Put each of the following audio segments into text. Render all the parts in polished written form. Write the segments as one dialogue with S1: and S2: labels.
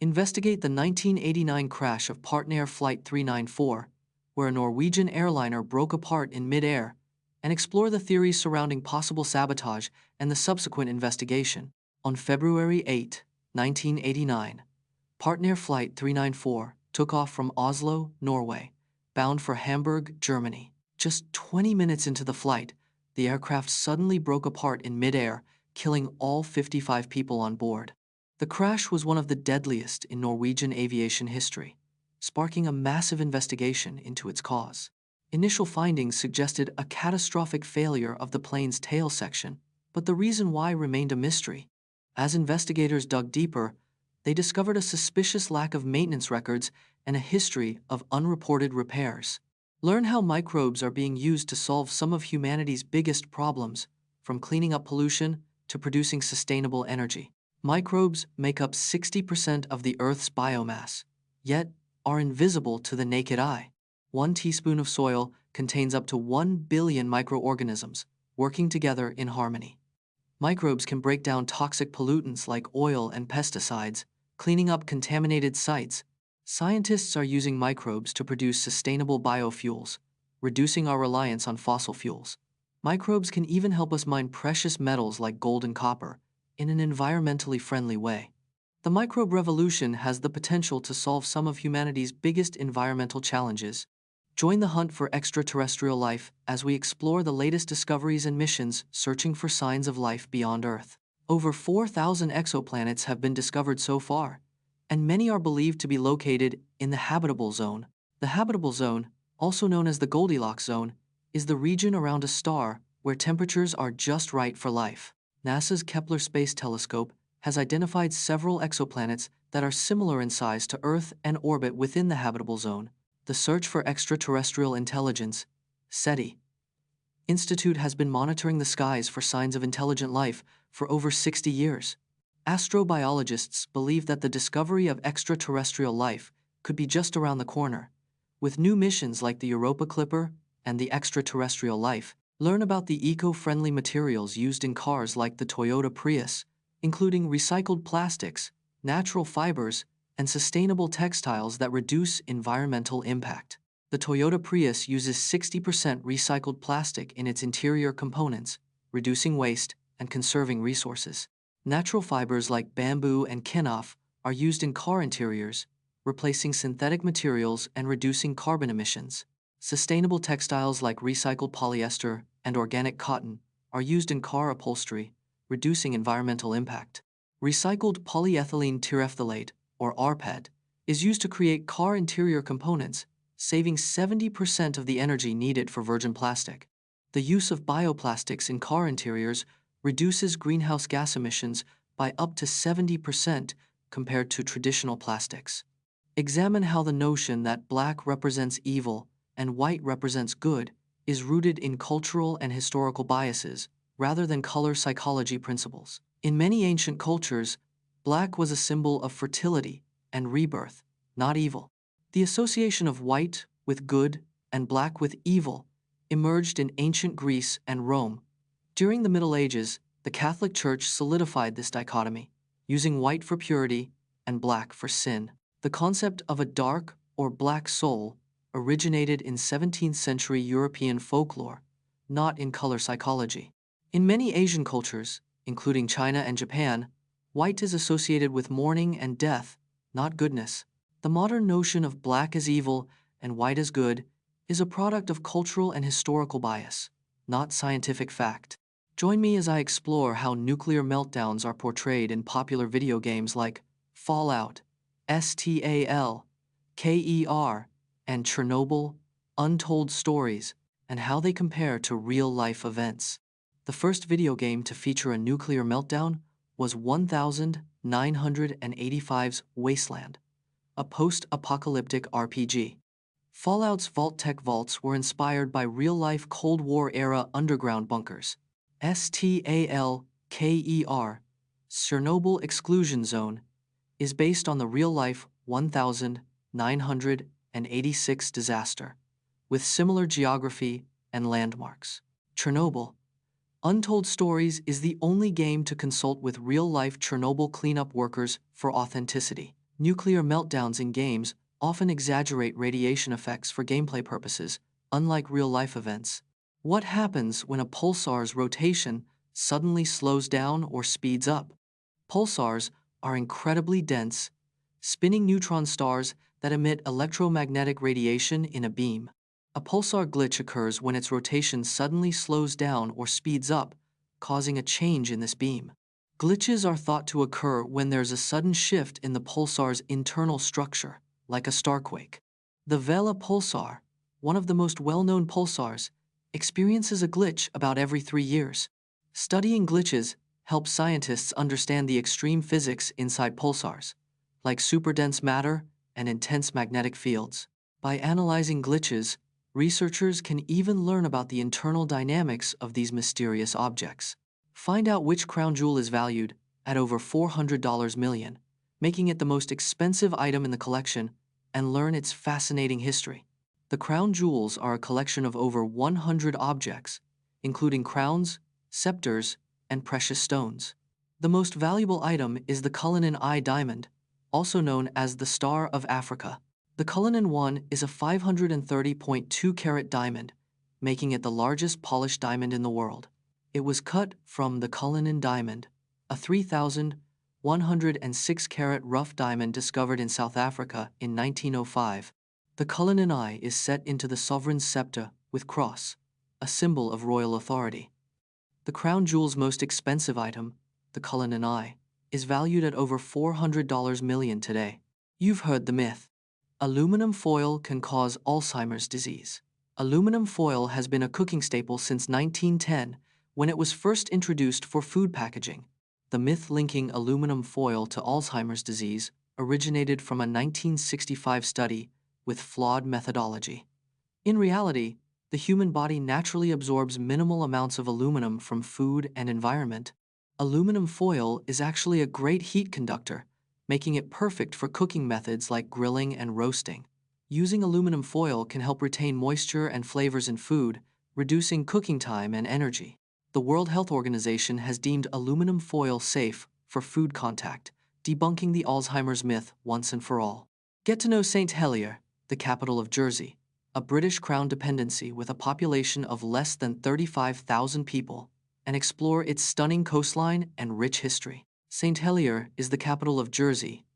S1: Investigate the 1989 crash of Partnair Flight 394, where a Norwegian airliner broke apart in mid-air, and explore the theories surrounding possible sabotage and the subsequent investigation. On February 8, 1989, Partnair Flight 394 took off from Oslo, Norway, bound for Hamburg, Germany. Just 20 minutes into the flight, the aircraft suddenly broke apart in mid-air, killing all 55 people on board. The crash was one of the deadliest in Norwegian aviation history, sparking a massive investigation into its cause. Initial findings suggested a catastrophic failure of the plane's tail section, but the reason why remained a mystery. As investigators dug deeper, they discovered a suspicious lack of maintenance records and a history of unreported repairs. Learn how microbes are being used to solve some of humanity's biggest problems, from cleaning up pollution to producing sustainable energy. Microbes make up 60% of the Earth's biomass, yet are invisible to the naked eye. 1 teaspoon of soil contains up to 1 billion microorganisms working together in harmony. Microbes can break down toxic pollutants like oil and pesticides, cleaning up contaminated sites. Scientists are using microbes to produce sustainable biofuels, reducing our reliance on fossil fuels. Microbes can even help us mine precious metals like gold and copper in an environmentally friendly way. The Microbe Revolution has the potential to solve some of humanity's biggest environmental challenges. Join the hunt for extraterrestrial life as we explore the latest discoveries and missions searching for signs of life beyond Earth. Over 4,000 exoplanets have been discovered so far, and many are believed to be located in the habitable zone. The habitable zone, also known as the Goldilocks zone, is the region around a star where temperatures are just right for life. NASA's Kepler Space Telescope has identified several exoplanets that are similar in size to Earth and orbit within the habitable zone. The Search for Extraterrestrial Intelligence (SETI) Institute has been monitoring the skies for signs of intelligent life for over 60 years. Astrobiologists believe that the discovery of extraterrestrial life could be just around the corner. With new missions like the Europa Clipper and the Extraterrestrial Life, learn about the eco-friendly materials used in cars like the Toyota Prius, including recycled plastics, natural fibers, and sustainable textiles that reduce environmental impact. The Toyota Prius uses 60% recycled plastic in its interior components, reducing waste and conserving resources. Natural fibers like bamboo and kinnof are used in car interiors, replacing synthetic materials and reducing carbon emissions. Sustainable textiles like recycled polyester and organic cotton are used in car upholstery, reducing environmental impact. Recycled polyethylene terephthalate, or rPET, is used to create car interior components, saving 70% of the energy needed for virgin plastic. The use of bioplastics in car interiors reduces greenhouse gas emissions by up to 70% compared to traditional plastics. Examine how the notion that black represents evil and white represents good is rooted in cultural and historical biases rather than color psychology principles. In many ancient cultures, black was a symbol of fertility and rebirth, not evil. The association of white with good and black with evil emerged in ancient Greece and Rome. During the Middle Ages, the Catholic Church solidified this dichotomy, using white for purity and black for sin. The concept of a dark or black soul originated in 17th century European folklore, not in color psychology. In many Asian cultures, including China and Japan, white is associated with mourning and death, not goodness. The modern notion of black as evil and white as good is a product of cultural and historical bias, not scientific fact. Join me as I explore how nuclear meltdowns are portrayed in popular video games like Fallout, STALKER, and Chernobyl, Untold Stories, and how they compare to real-life events. The first video game to feature a nuclear meltdown was 1985's Wasteland, a post-apocalyptic RPG. Fallout's Vault-Tec vaults were inspired by real-life Cold War-era underground bunkers. STALKER, Chernobyl Exclusion Zone, is based on the real-life 1986 disaster, with similar geography and landmarks. Chernobyl, Untold Stories is the only game to consult with real-life Chernobyl cleanup workers for authenticity. Nuclear meltdowns in games often exaggerate radiation effects for gameplay purposes, unlike real-life events. What happens when a pulsar's rotation suddenly slows down or speeds up? Pulsars are incredibly dense, spinning neutron stars that emit electromagnetic radiation in a beam. A pulsar glitch occurs when its rotation suddenly slows down or speeds up, causing a change in this beam. Glitches are thought to occur when there's a sudden shift in the pulsar's internal structure, like a starquake. The Vela pulsar, one of the most well-known pulsars, experiences a glitch about every 3 years. Studying glitches helps scientists understand the extreme physics inside pulsars, like superdense matter and intense magnetic fields. By analyzing glitches, researchers can even learn about the internal dynamics of these mysterious objects. Find out which crown jewel is valued at over $400 million, making it the most expensive item in the collection, and learn its fascinating history. The crown jewels are a collection of over 100 objects, including crowns, scepters, and precious stones. The most valuable item is the Cullinan Eye diamond, also known as the Star of Africa. The Cullinan 1 is a 530.2 carat diamond, making it the largest polished diamond in the world. It was cut from the Cullinan diamond, a 3,106 carat rough diamond discovered in South Africa in 1905. The Cullinan Eye is set into the sovereign's scepter with cross, a symbol of royal authority. The crown jewel's most expensive item, the Cullinan Eye, is valued at over $400 million today. You've heard the myth. Aluminum foil can cause Alzheimer's disease. Aluminum foil has been a cooking staple since 1910, when it was first introduced for food packaging. The myth linking aluminum foil to Alzheimer's disease originated from a 1965 study with flawed methodology. In reality, the human body naturally absorbs minimal amounts of aluminum from food and environment. Aluminum foil is actually a great heat conductor, making it perfect for cooking methods like grilling and roasting. Using aluminum foil can help retain moisture and flavors in food, reducing cooking time and energy. The World Health Organization has deemed aluminum foil safe for food contact, debunking the Alzheimer's myth once and for all. Get to know St. Helier, the capital of Jersey, a British Crown dependency with a population of less than 35,000 people, and explore its stunning coastline and rich history. St. Helier is the capital of Jersey,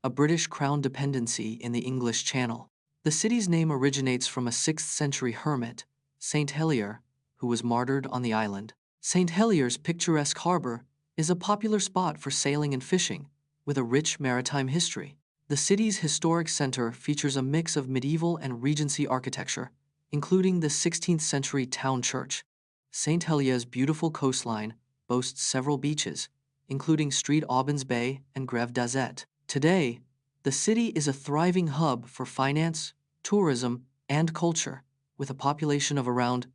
S1: a British Crown dependency in the English Channel. The city's name originates from a 6th century hermit, St. Helier, who was martyred on the island. St. Helier's picturesque harbor is a popular spot for sailing and fishing, with a rich maritime history. The city's historic center features a mix of medieval and Regency architecture, including the 16th century town church. St. Helier's beautiful coastline boasts several beaches, including Street Aubins Bay and Greve d'Azet. Today, the city is a thriving hub for finance, tourism, and culture, with a population of around